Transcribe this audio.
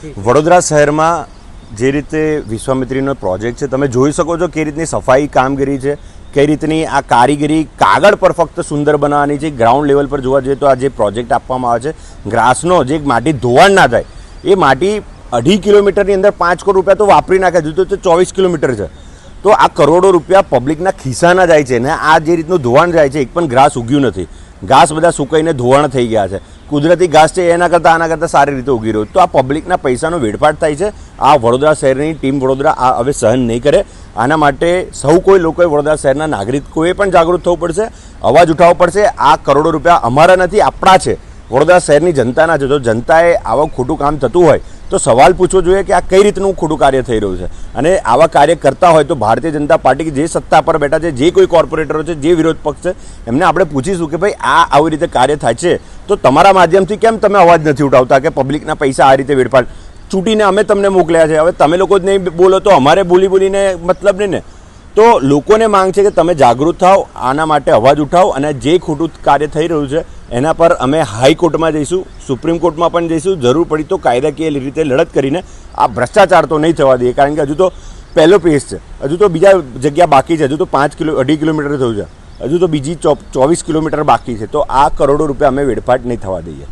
વડોદરા શહેરમાં જે રીતે વિશ્વામિત્રીનો પ્રોજેક્ટ છે તમે જોઈ શકો છો કે રીતની સફાઈ કામગીરી છે, કઈ રીતની આ કારીગરી કાગળ પર ફક્ત સુંદર બનાવવાની છે. ગ્રાઉન્ડ લેવલ પર જોવા જઈએ તો આ જે પ્રોજેક્ટ આપવામાં આવે છે, ગ્રાસનો જે માટી ધોવાણ ના થાય એ માટી 2.5 કિલોમીટરની અંદર 5 કરોડ રૂપિયા તો વાપરી નાખે છે, તો 24 કિલોમીટર છે. તો આ કરોડો રૂપિયા પબ્લિકના ખિસ્સાના જાય છે ને આ જે રીતનું ધોવાણ જાય છે, એક પણ ઘાસ ઉગ્યું નથી. ઘાસ બધા સુકાઈને ધોવાણ થઈ ગયા છે. કુદરતી ઘાસ છે આના કરતાં સારી રીતે ઉગી રહ્યું. તો આ પબ્લિકના પૈસાનો વેડફાટ થાય છે. આ વડોદરા શહેરની ટીમ વડોદરા આ હવે સહન નહીં કરે. આના માટે સૌ કોઈ લોકોએ વડોદરા શહેરના નાગરિકોએ પણ જાગૃત થવું પડશે, અવાજ ઉઠાવવો પડશે. આ કરોડો રૂપિયા અમારા નથી, આપણા છે, વડોદરા શહેરની જનતાના છે. જો જનતાએ આવા ખોટું કામ થતું હોય તો સવાલ પૂછવો જોઈએ કે આ કઈ રીતનું ખોટું કાર્ય થઈ રહ્યું છે. અને આવા કાર્ય કરતા હોય તો ભારતીય જનતા પાર્ટી જે સત્તા પર બેઠા છે, જે કોઈ કોર્પોરેટરો છે, જે વિરોધ પક્ષ છે, એમને આપણે પૂછીશું કે ભાઈ આ આવી રીતે કાર્ય થાય છે તો તમારા માધ્યમથી કેમ તમે અવાજ નથી ઉઠાવતા કે પબ્લિકના પૈસા આ રીતે વેડફાટ ચૂંટીને અમે તમને મોકલ્યા છે, હવે તમે લોકો જ નહીં બોલો તો અમારે બોલીને મતલબ નહીં ને. તો લોકોને માંગ છે કે તમે જાગૃત થાઓ, આના માટે અવાજ ઉઠાવો અને જે ખોટું કાર્ય થઈ રહ્યું છે એના પર અમે હાઈકોર્ટમાં જઈશું, સુપ્રીમ કોર્ટમાં પણ જઈશું, જરૂર પડી તો કાયદાકીય રીતે લડત કરીને આ ભ્રષ્ટાચાર તો નહીં થવા દઈએ. કારણ કે હજુ તો પહેલો પેજ છે, હજુ તો બીજા જગ્યા બાકી છે, હજુ તો 2.5 કિલોમીટર થયું છે, હજુ તો બીજી 24 કિલોમીટર બાકી છે. તો આ કરોડો રૂપિયા અમે વેડફાટ નહીં થવા દઈએ.